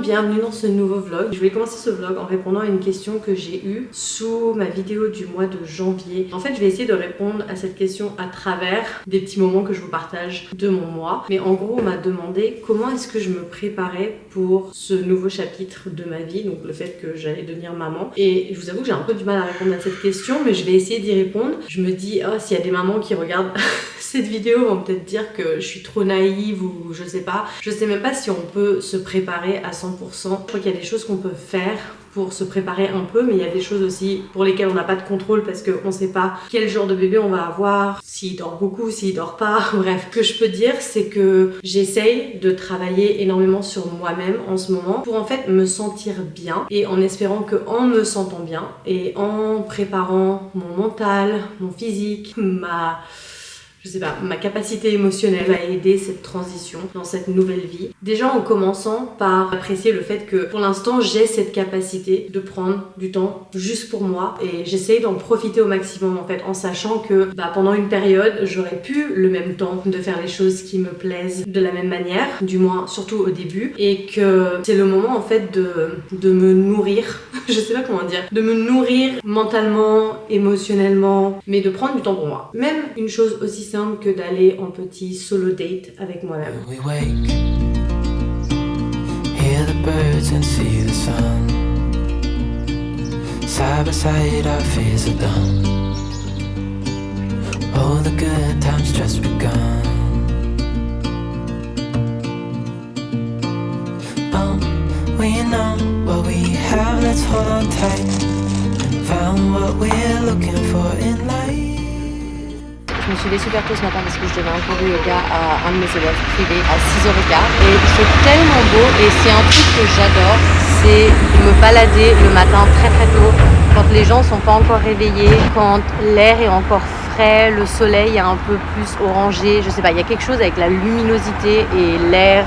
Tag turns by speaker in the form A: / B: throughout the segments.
A: Bienvenue dans ce nouveau vlog. Je voulais commencer ce vlog en répondant à une question que j'ai eue sous ma vidéo du mois de janvier. En fait, je vais essayer de répondre à cette question à travers des petits moments que je vous partage de mon mois. Mais en gros, on m'a demandé comment est-ce que je me préparais pour ce nouveau chapitre de ma vie, donc le fait que j'allais devenir maman. Et je vous avoue que j'ai un peu du mal à répondre à cette question, mais je vais essayer d'y répondre. Je me dis, oh, s'il y a des mamans qui regardent cette vidéo vont peut-être dire que je suis trop naïve ou je sais pas. Je sais même pas si on peut se préparer à 100%. Je crois qu'il y a des choses qu'on peut faire pour se préparer un peu, mais il y a des choses aussi pour lesquelles on n'a pas de contrôle parce qu'on sait pas quel genre de bébé on va avoir, s'il dort beaucoup, s'il dort pas. Bref, ce que je peux dire, c'est que j'essaye de travailler énormément sur moi-même en ce moment pour en fait me sentir bien et en espérant que en me sentant bien et en préparant mon mental, mon physique, ma capacité émotionnelle va aider cette transition dans cette nouvelle vie. Déjà en commençant par apprécier le fait que pour l'instant j'ai cette capacité de prendre du temps juste pour moi et j'essaye d'en profiter au maximum en fait en sachant que pendant une période j'aurais pu le même temps de faire les choses qui me plaisent de la même manière, du moins surtout au début, et que c'est le moment en fait de me nourrir, je sais pas comment dire, de me nourrir mentalement, émotionnellement, mais de prendre du temps pour moi. Même une chose aussi simple que d'aller en petit solo date avec moi-même.
B: We wake, hear the birds and see the sun. Side by side our fears are done. All the good times just begun. Oh, we know what we have, let's hold on tight. Found what we're looking for in life.
A: Je me suis levée super tôt ce matin parce que je devais un cours de yoga à un de mes élèves privés à 6h15 et c'est tellement beau et c'est un truc que j'adore, c'est me balader le matin très très tôt quand les gens sont pas encore réveillés, quand l'air est encore frais, le soleil est un peu plus orangé, je sais pas, il y a quelque chose avec la luminosité et l'air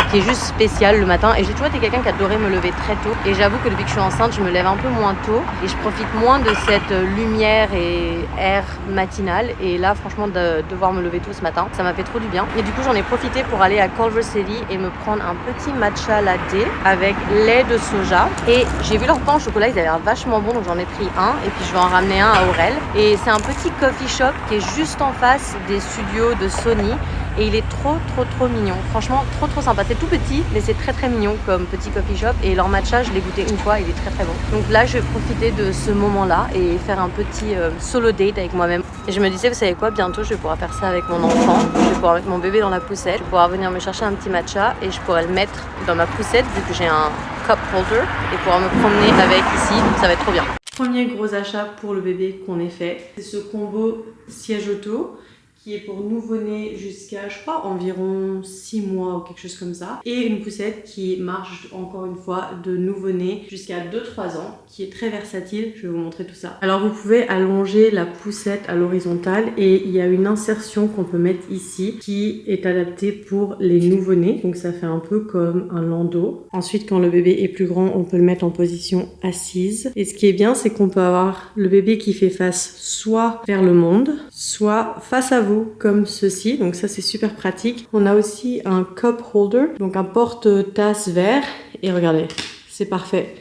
A: qui est juste spécial le matin et j'ai toujours été quelqu'un qui adorait me lever très tôt et j'avoue que depuis que je suis enceinte je me lève un peu moins tôt et je profite moins de cette lumière et air matinal et là franchement de devoir me lever tôt ce matin ça m'a fait trop du bien et du coup j'en ai profité pour aller à Culver City et me prendre un petit matcha latte avec lait de soja et j'ai vu leur pain au chocolat, ils avaient l'air vachement bon donc j'en ai pris un et puis je vais en ramener un à Aurel et c'est un petit coffee shop qui est juste en face des studios de Sony. Et il est trop mignon, franchement trop sympa, c'est tout petit mais c'est très mignon comme petit coffee shop et leur matcha je l'ai goûté une fois, il est très bon. Donc là je vais profiter de ce moment là et faire un petit solo date avec moi-même. Et je me disais vous savez quoi, bientôt je vais pouvoir faire ça avec mon enfant, je vais pouvoir mettre mon bébé dans la poussette, je vais pouvoir venir me chercher un petit matcha et je pourrais le mettre dans ma poussette vu que j'ai un cup holder et pouvoir me promener avec ici, donc ça va être trop bien. Premier gros achat pour le bébé qu'on ait fait, c'est ce combo siège auto qui est pour nouveau-né jusqu'à, je crois, environ 6 mois ou quelque chose comme ça. Et une poussette qui marche, encore une fois, de nouveau-né jusqu'à 2-3 ans, qui est très versatile. Je vais vous montrer tout ça. Alors, vous pouvez allonger la poussette à l'horizontale et il y a une insertion qu'on peut mettre ici qui est adaptée pour les nouveau-nés. Donc, ça fait un peu comme un landau. Ensuite, quand le bébé est plus grand, on peut le mettre en position assise. Et ce qui est bien, c'est qu'on peut avoir le bébé qui fait face soit vers le monde, soit face à vous, comme ceci, donc ça c'est super pratique. On a aussi un cup holder, donc un porte-tasse vert et regardez, c'est parfait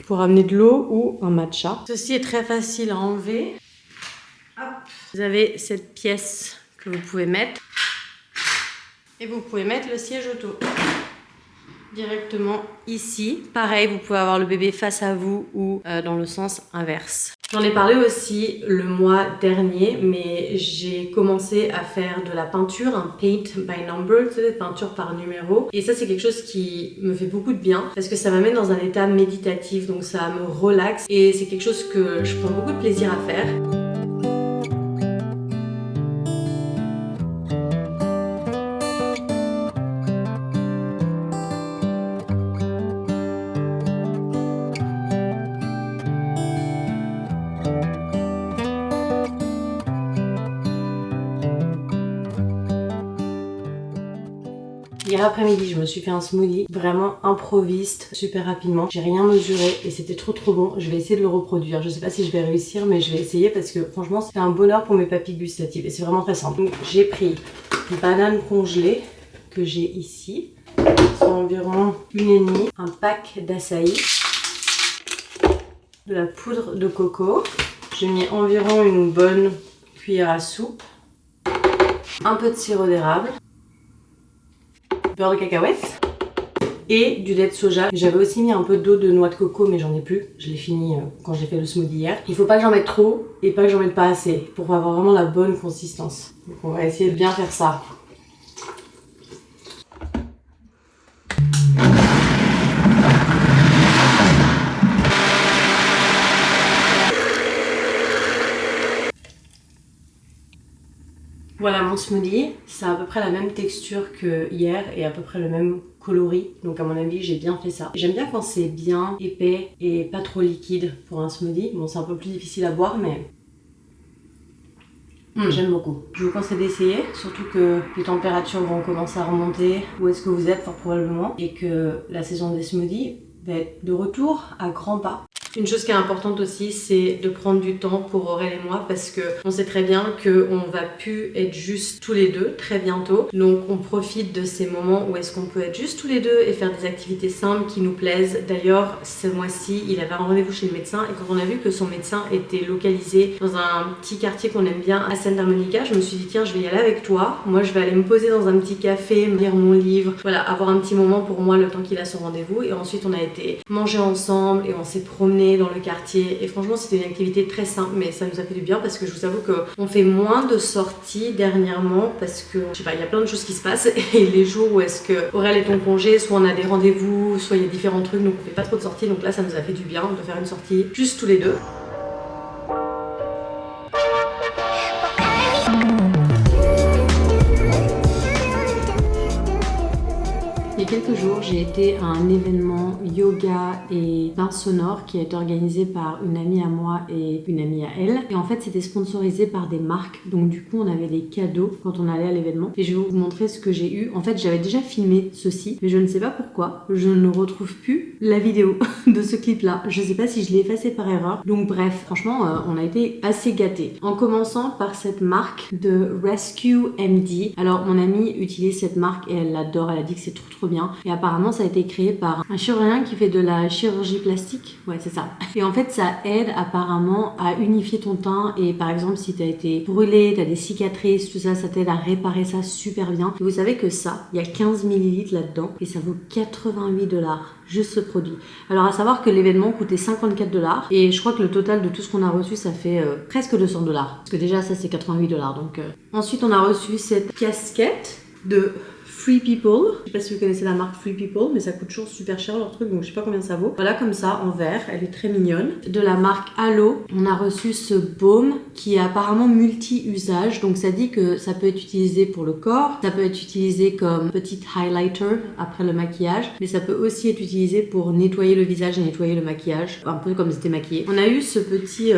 A: pour amener de l'eau ou un matcha. Ceci est très facile à enlever. Hop. Vous avez cette pièce que vous pouvez mettre et vous pouvez mettre le siège auto directement ici. Pareil, vous pouvez avoir le bébé face à vous ou dans le sens inverse. J'en ai parlé aussi le mois dernier, mais j'ai commencé à faire de la peinture, un paint by number, tu sais, peinture par numéro. Et ça, c'est quelque chose qui me fait beaucoup de bien parce que ça m'amène dans un état méditatif, donc ça me relaxe et c'est quelque chose que je prends beaucoup de plaisir à faire. Hier après-midi, je me suis fait un smoothie vraiment improviste, super rapidement. J'ai rien mesuré et c'était trop bon. Je vais essayer de le reproduire. Je sais pas si je vais réussir, mais je vais essayer parce que franchement, c'était un bonheur pour mes papilles gustatives et c'est vraiment très simple. Donc j'ai pris une banane congelée que j'ai ici. C'est environ 1,5, un pack d'açaï, de la poudre de coco. J'ai mis environ une bonne cuillère à soupe, un peu de sirop d'érable, beurre de cacahuète et du lait de soja. J'avais aussi mis un peu d'eau de noix de coco mais j'en ai plus. Je l'ai fini quand j'ai fait le smoothie hier. Il faut pas que j'en mette trop et pas que j'en mette pas assez pour avoir vraiment la bonne consistance. Donc on va essayer de bien faire ça. Voilà mon smoothie, c'est à peu près la même texture que hier et à peu près le même coloris. Donc à mon avis j'ai bien fait ça. J'aime bien quand c'est bien épais et pas trop liquide pour un smoothie. Bon c'est un peu plus difficile à boire mais j'aime beaucoup. Je vous conseille d'essayer, surtout que les températures vont commencer à remonter. Où est-ce que vous êtes fort probablement et que la saison des smoothies va être de retour à grands pas. Une chose qui est importante aussi, c'est de prendre du temps pour Aurel et moi parce que on sait très bien qu'on va plus être juste tous les deux très bientôt. Donc on profite de ces moments où est-ce qu'on peut être juste tous les deux et faire des activités simples qui nous plaisent. D'ailleurs, ce mois-ci, il avait un rendez-vous chez le médecin et quand on a vu que son médecin était localisé dans un petit quartier qu'on aime bien à Santa Monica, je me suis dit tiens, je vais y aller avec toi. Moi, je vais aller me poser dans un petit café, lire mon livre, voilà, avoir un petit moment pour moi le temps qu'il a son rendez-vous. Et ensuite, on a été manger ensemble et on s'est promené dans le quartier et franchement c'était une activité très simple mais ça nous a fait du bien parce que je vous avoue qu'on fait moins de sorties dernièrement parce que je sais pas, il y a plein de choses qui se passent et les jours où est-ce que Aurel est en congé, soit on a des rendez-vous, soit il y a différents trucs donc on fait pas trop de sorties donc là ça nous a fait du bien de faire une sortie juste tous les deux. Il y a quelques jours, j'ai été à un événement yoga et bain sonore qui a été organisé par une amie à moi et une amie à elle. Et en fait, c'était sponsorisé par des marques. Donc du coup, on avait des cadeaux quand on allait à l'événement. Et je vais vous montrer ce que j'ai eu. En fait, j'avais déjà filmé ceci, mais je ne sais pas pourquoi. Je ne retrouve plus la vidéo de ce clip-là. Je ne sais pas si je l'ai effacé par erreur. Donc bref, franchement, on a été assez gâtés. En commençant par cette marque de Rescue MD. Alors, mon amie utilise cette marque et elle l'adore. Elle a dit que c'est trop bien. Et apparemment, ça a été créé par un chirurgien qui fait de la chirurgie plastique. Ouais, c'est ça. Et en fait, ça aide apparemment à unifier ton teint. Et par exemple, si t'as été brûlé, t'as des cicatrices, tout ça, ça t'aide à réparer ça super bien. Et vous savez que ça, il y a 15 ml là-dedans et ça vaut 88 $. Juste ce produit. Alors à savoir que l'événement coûtait 54 $. Et je crois que le total de tout ce qu'on a reçu, ça fait presque 200 $. Parce que déjà, ça, c'est 88 $. Donc, Ensuite, on a reçu cette casquette de Free People. Je sais pas si vous connaissez la marque Free People, mais ça coûte toujours super cher leur truc, donc je sais pas combien ça vaut. Voilà, comme ça, en vert, elle est très mignonne. De la marque Halo, on a reçu ce baume qui est apparemment multi-usage, donc ça dit que ça peut être utilisé pour le corps, ça peut être utilisé comme petit highlighter après le maquillage, mais ça peut aussi être utilisé pour nettoyer le visage et nettoyer le maquillage, un peu comme si c'était maquillé. On a eu ce petit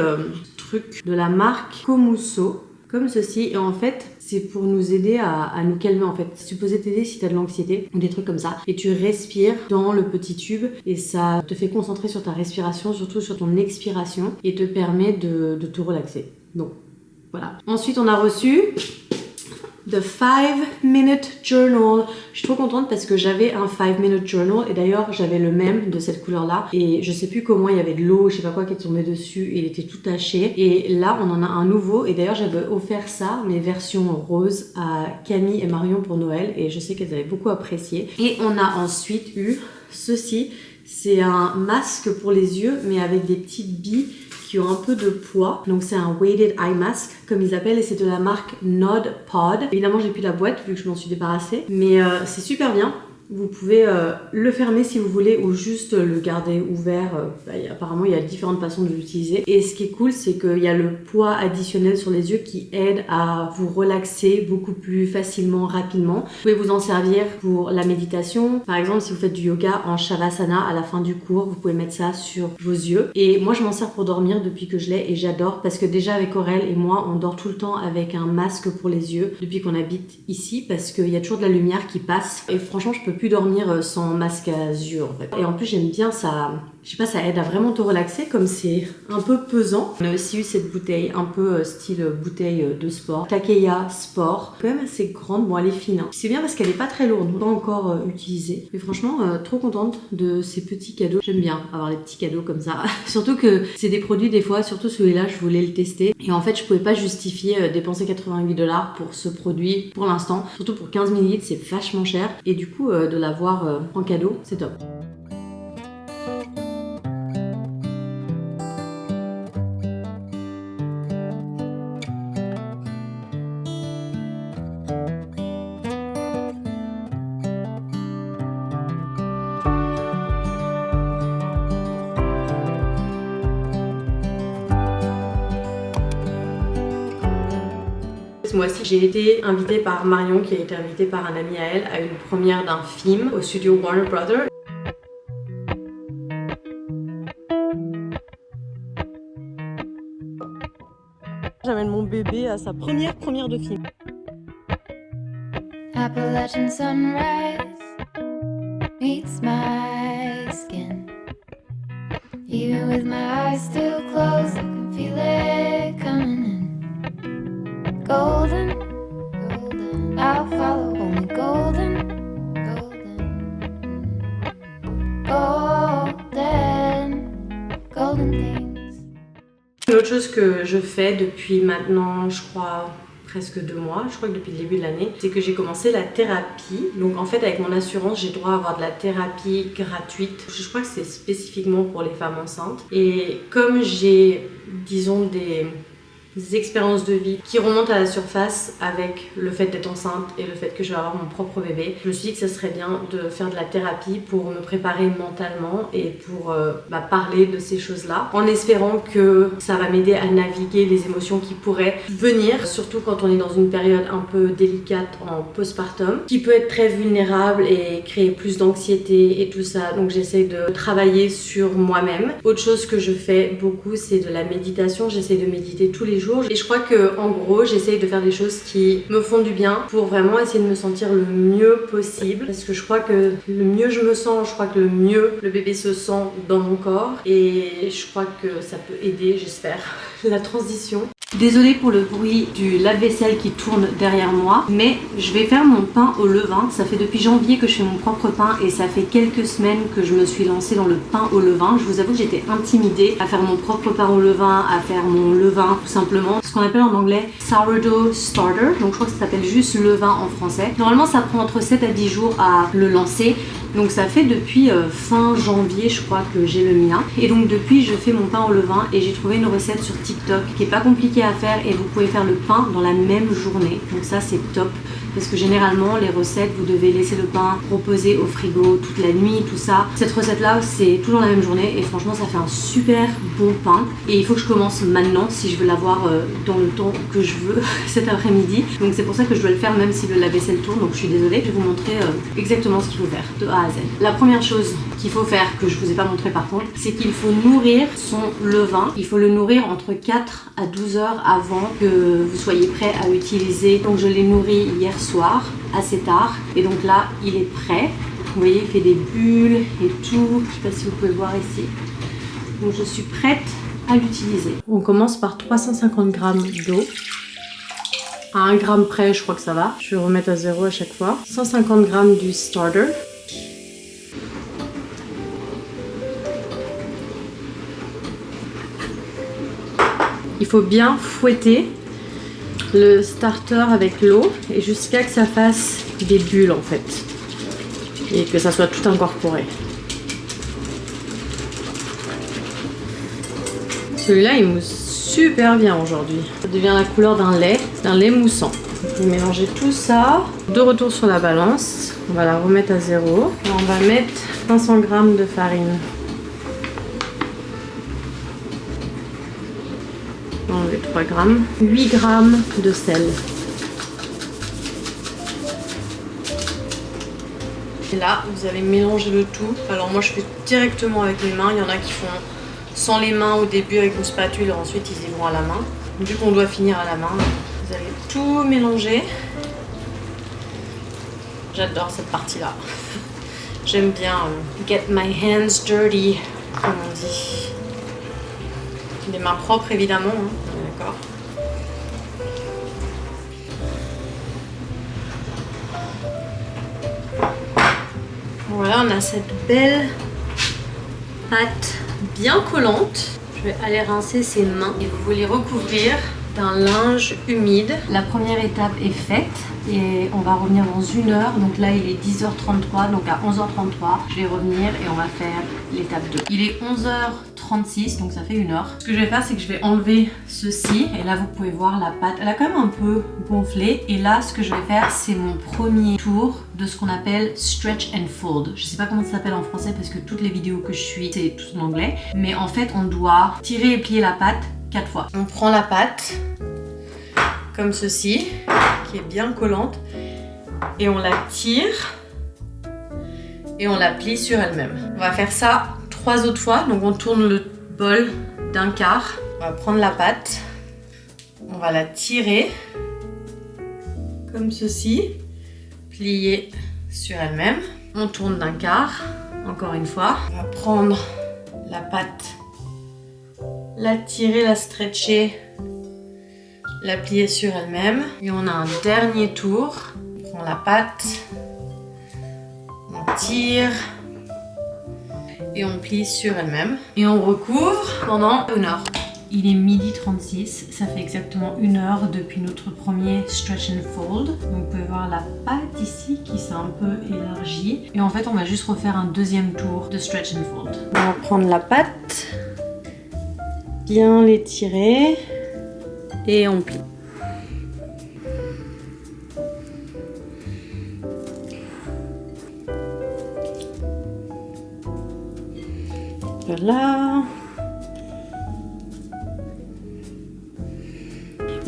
A: truc de la marque Komuso, comme ceci, et en fait c'est pour nous aider à nous calmer en fait. C'est supposé t'aider si t'as de l'anxiété ou des trucs comme ça, et tu respires dans le petit tube et ça te fait concentrer sur ta respiration, surtout sur ton expiration, et te permet de te relaxer. Donc voilà. Ensuite on a reçu The 5-Minute Journal. Je suis trop contente parce que j'avais un 5-Minute Journal et d'ailleurs j'avais le même de cette couleur là et je sais plus comment, il y avait de l'eau, je sais pas quoi qui est tombé dessus, il était tout taché et là on en a un nouveau et d'ailleurs j'avais offert ça, mais version rose, à Camille et Marion pour Noël et je sais qu'elles avaient beaucoup apprécié. Et on a ensuite eu ceci, c'est un masque pour les yeux mais avec des petites billes qui ont un peu de poids. Donc c'est un weighted eye mask comme ils appellent et c'est de la marque Nod Pod. Évidemment j'ai plus la boîte vu que je m'en suis débarrassée, mais c'est super bien. Vous pouvez le fermer si vous voulez ou juste le garder ouvert. Apparemment, il y a différentes façons de l'utiliser. Et ce qui est cool, c'est qu'il y a le poids additionnel sur les yeux qui aide à vous relaxer beaucoup plus facilement, rapidement. Vous pouvez vous en servir pour la méditation. Par exemple, si vous faites du yoga en Shavasana à la fin du cours, vous pouvez mettre ça sur vos yeux. Et moi, je m'en sers pour dormir depuis que je l'ai et j'adore parce que déjà avec Aurel et moi, on dort tout le temps avec un masque pour les yeux depuis qu'on habite ici parce qu'il y a toujours de la lumière qui passe. Et franchement, je peux plus dormir sans masque à yeux en fait. Et en plus j'aime bien ça, je sais pas, ça aide à vraiment te relaxer comme c'est un peu pesant. On a aussi eu cette bouteille un peu style bouteille de sport, Takeya Sport, quand même assez grande, bon elle est fine. Hein. C'est bien parce qu'elle est pas très lourde, pas encore utilisée. Mais franchement trop contente de ces petits cadeaux. J'aime bien avoir les petits cadeaux comme ça. Surtout que c'est des produits des fois, surtout celui-là je voulais le tester. Et en fait je pouvais pas justifier dépenser 88$ pour ce produit pour l'instant. Surtout pour 15 ml c'est vachement cher. Et du coup de l'avoir en cadeau, c'est top. Ce mois-ci, j'ai été invitée par Marion, qui a été invitée par un ami à elle, à une première d'un film au studio Warner Brothers. J'amène mon bébé à sa première de film.
C: Appalachian sunrise meets my skin. Even with my eyes still closed, I can feel it coming in. Golden, golden, I'll follow only golden, golden, golden, golden things.
A: Une autre chose que je fais depuis maintenant, je crois, presque 2 mois, je crois que depuis le début de l'année, c'est que j'ai commencé la thérapie. Donc en fait avec mon assurance, j'ai droit à avoir de la thérapie gratuite. Je crois que c'est spécifiquement pour les femmes enceintes. Et comme j'ai, disons, des expériences de vie qui remontent à la surface avec le fait d'être enceinte et le fait que je vais avoir mon propre bébé, je me suis dit que ça serait bien de faire de la thérapie pour me préparer mentalement et pour parler de ces choses-là, en espérant que ça va m'aider à naviguer les émotions qui pourraient venir, surtout quand on est dans une période un peu délicate en postpartum, qui peut être très vulnérable et créer plus d'anxiété et tout ça. Donc j'essaie de travailler sur moi-même. Autre chose que je fais beaucoup, c'est de la méditation. J'essaie de méditer tous les jours. Et je crois que en gros j'essaye de faire des choses qui me font du bien pour vraiment essayer de me sentir le mieux possible, parce que je crois que le mieux je me sens, je crois que le mieux le bébé se sent dans mon corps, et je crois que ça peut aider, j'espère, la transition. Désolée pour le bruit du lave-vaisselle qui tourne derrière moi, mais je vais faire mon pain au levain. Ça fait depuis janvier que je fais mon propre pain et ça fait quelques semaines que je me suis lancée dans le pain au levain. Je vous avoue que j'étais intimidée à faire mon propre pain au levain, à faire mon levain tout simplement. Ce qu'on appelle en anglais sourdough starter, donc je crois que ça s'appelle juste levain en français. Normalement ça prend entre 7 à 10 jours à le lancer. Donc ça fait depuis fin janvier je crois que j'ai le mien. Et donc depuis je fais mon pain au levain et j'ai trouvé une recette sur TikTok qui est pas compliquée à faire et vous pouvez faire le pain dans la même journée. Donc ça c'est top. Parce que généralement les recettes vous devez laisser le pain reposer au frigo toute la nuit, tout ça. Cette recette là c'est tout dans la même journée et franchement ça fait un super bon pain. Et il faut que je commence maintenant si je veux l'avoir dans le temps que je veux cet après-midi. Donc c'est pour ça que je dois le faire même si le lave-vaisselle tourne. Donc je suis désolée, je vais vous montrer exactement ce qu'il faut faire de A à Z. La première chose qu'il faut faire, que je vous ai pas montré par contre, c'est qu'il faut nourrir son levain. Il faut le nourrir entre 4 à 12 heures avant que vous soyez prêt à l'utiliser. Donc je l'ai nourri hier soir, assez tard, et donc là il est prêt. Vous voyez, il fait des bulles et tout, je sais pas si vous pouvez voir ici. Donc je suis prête à l'utiliser. On commence par 350 g d'eau. À 1 g près, je crois que ça va. Je vais remettre à 0 à chaque fois. 150 g du starter. Il faut bien fouetter le starter avec l'eau et jusqu'à que ça fasse des bulles en fait et que ça soit tout incorporé. Celui-là il mousse super bien aujourd'hui. Ça devient la couleur d'un lait moussant. Je vais mélanger tout ça. De retour sur la balance, on va la remettre à 0. Et on va mettre 500 g de farine. On va enlever 3 g. 8 g de sel. Et là, vous allez mélanger le tout. Alors moi, je fais directement avec les mains. Il y en a qui font sans les mains au début avec une spatule. Ensuite, ils y vont à la main. Vu qu'on doit finir à la main, vous allez tout mélanger. J'adore cette partie-là. J'aime bien get my hands dirty, comme on dit. Les mains propres, évidemment. Hein. D'accord. Voilà, on a cette belle pâte bien collante. Je vais aller rincer ses mains et vous les recouvrir d'un linge humide. La première étape est faite et on va revenir dans 1 heure. Donc là, il est 10h33, donc à 11h33, je vais revenir et on va faire l'étape 2. Il est 11h36, donc ça fait 1 heure. Ce que je vais faire, c'est que je vais enlever ceci. Et là, vous pouvez voir la pâte. Elle a quand même un peu gonflé. Et là, ce que je vais faire, c'est mon premier tour de ce qu'on appelle stretch and fold. Je sais pas comment ça s'appelle en français parce que toutes les vidéos que je suis, c'est tout en anglais. Mais en fait, on doit tirer et plier la pâte 4 fois. On prend la pâte comme ceci, qui est bien collante, et on la tire et on la plie sur elle-même. On va faire ça 3 autres fois. Donc on tourne le bol d'un quart. On va prendre la pâte, on va la tirer comme ceci, plier sur elle-même. On tourne d'un quart, encore une fois. On va prendre la pâte, la tirer, la stretcher, la plier sur elle-même. Et on a un dernier tour. On prend la pâte, on tire et on plie sur elle-même. Et on recouvre pendant 1 heure. Il est 12h36, ça fait exactement 1 heure depuis notre premier stretch and fold. Donc vous pouvez voir la pâte ici qui s'est un peu élargie. Et en fait, on va juste refaire un deuxième tour de stretch and fold. On va prendre la pâte, bien l'étirer et on plie. Voilà.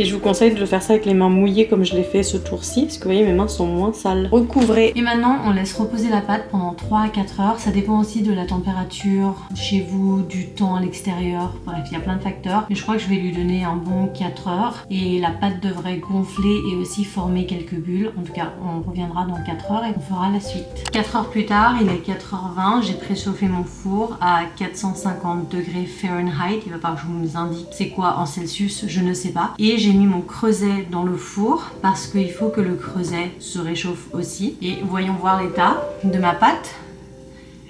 A: Et je vous conseille de faire ça avec les mains mouillées comme je l'ai fait ce tour-ci, parce que vous voyez mes mains sont moins sales. Recouvrez. Et maintenant on laisse reposer la pâte pendant 3 à 4 heures. Ça dépend aussi de la température chez vous, du temps à l'extérieur. Bref, il y a plein de facteurs. Mais je crois que je vais lui donner un bon 4 heures. Et la pâte devrait gonfler et aussi former quelques bulles. En tout cas, on reviendra dans 4 heures et on fera la suite. 4 heures plus tard, il est 4h20. J'ai préchauffé mon four à 450 degrés Fahrenheit. Il va falloir que je vous indique c'est quoi en Celsius, je ne sais pas. Et j'ai mis mon creuset dans le four parce qu'il faut que le creuset se réchauffe aussi. Et voyons voir l'état de ma pâte.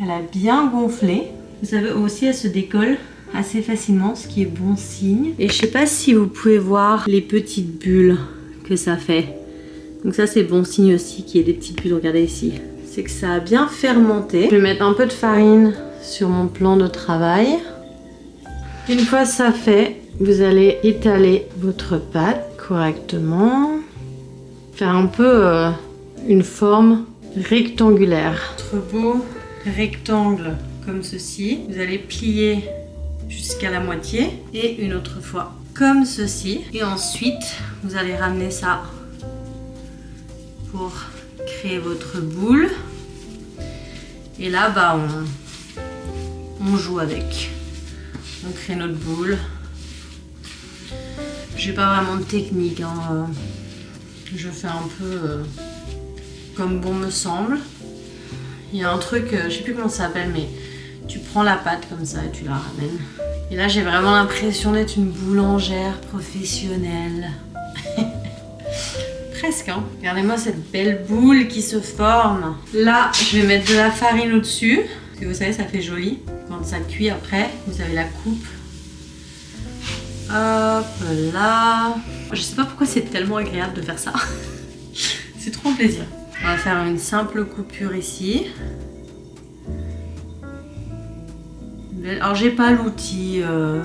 A: Elle a bien gonflé. Vous savez aussi, elle se décolle assez facilement, ce qui est bon signe. Et je sais pas si vous pouvez voir les petites bulles que ça fait. Donc ça, c'est bon signe aussi qu'il y ait des petites bulles. Regardez ici. C'est que ça a bien fermenté. Je vais mettre un peu de farine sur mon plan de travail. Une fois ça fait, vous allez étaler votre pâte correctement. Faire un peu une forme rectangulaire. Votre beau rectangle comme ceci. Vous allez plier jusqu'à la moitié et une autre fois comme ceci. Et ensuite, vous allez ramener ça pour créer votre boule. Et là, bah, on joue avec. On crée notre boule. J'ai pas vraiment de technique, hein. Je fais un peu comme bon me semble. Il y a un truc, je sais plus comment ça s'appelle, mais tu prends la pâte comme ça et tu la ramènes. Et là, j'ai vraiment l'impression d'être une boulangère professionnelle. Presque, hein. Regardez-moi cette belle boule qui se forme. Là, je vais mettre de la farine au-dessus. Parce que vous savez, ça fait joli. Quand ça cuit après, vous avez la coupe. Hop là. Je sais pas pourquoi c'est tellement agréable de faire ça. C'est trop un plaisir. On va faire une simple coupure ici. Alors j'ai pas l'outil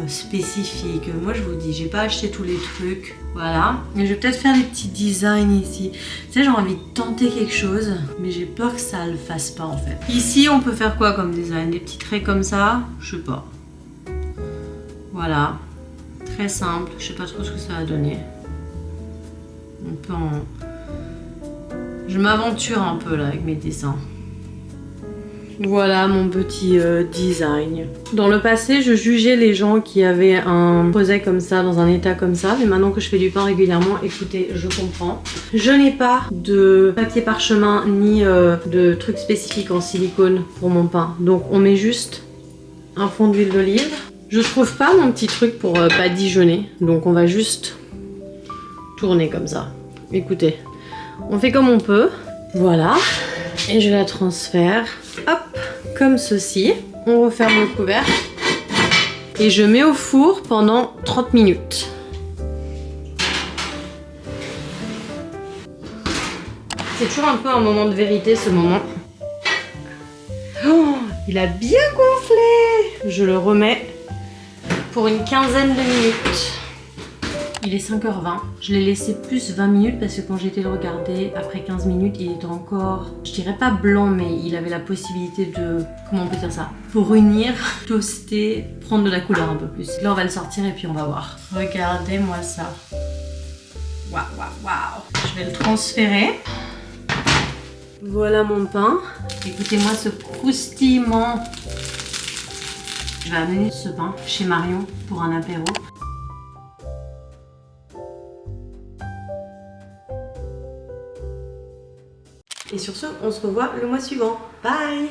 A: spécifique. Moi je vous dis, j'ai pas acheté tous les trucs. Voilà, et je vais peut-être faire des petits designs ici. Tu sais, j'ai envie de tenter quelque chose, mais j'ai peur que ça le fasse pas en fait. Ici, on peut faire quoi comme design? Des petits traits comme ça? Je sais pas. Voilà, très simple. Je sais pas trop ce que ça va donner. On peut en... Je m'aventure un peu là avec mes dessins. Voilà mon petit design. Dans le passé, je jugeais les gens qui avaient un projet comme ça, dans un état comme ça. Mais maintenant que je fais du pain régulièrement, écoutez, je comprends. Je n'ai pas de papier parchemin ni de trucs spécifiques en silicone pour mon pain. Donc on met juste un fond d'huile d'olive. Je trouve pas mon petit truc pour badigeonner. Donc on va juste tourner comme ça. Écoutez, on fait comme on peut. Voilà. Et je la transfère, hop, comme ceci. On referme le couvercle. Et je mets au four pendant 30 minutes. C'est toujours un peu un moment de vérité, ce moment. Oh, il a bien gonflé. Je le remets pour une quinzaine de minutes. Il est 5h20. Je l'ai laissé plus 20 minutes parce que quand j'ai été le regarder, après 15 minutes, il était encore, je dirais pas blanc, mais il avait la possibilité de, comment on peut dire ça, brunir, toaster, prendre de la couleur un peu plus. Là, on va le sortir et puis on va voir. Regardez-moi ça. Waouh, waouh, waouh. Je vais le transférer. Voilà mon pain. Écoutez-moi ce croustillement. Je vais amener ce pain chez Marion pour un apéro. Et sur ce, on se revoit le mois suivant. Bye!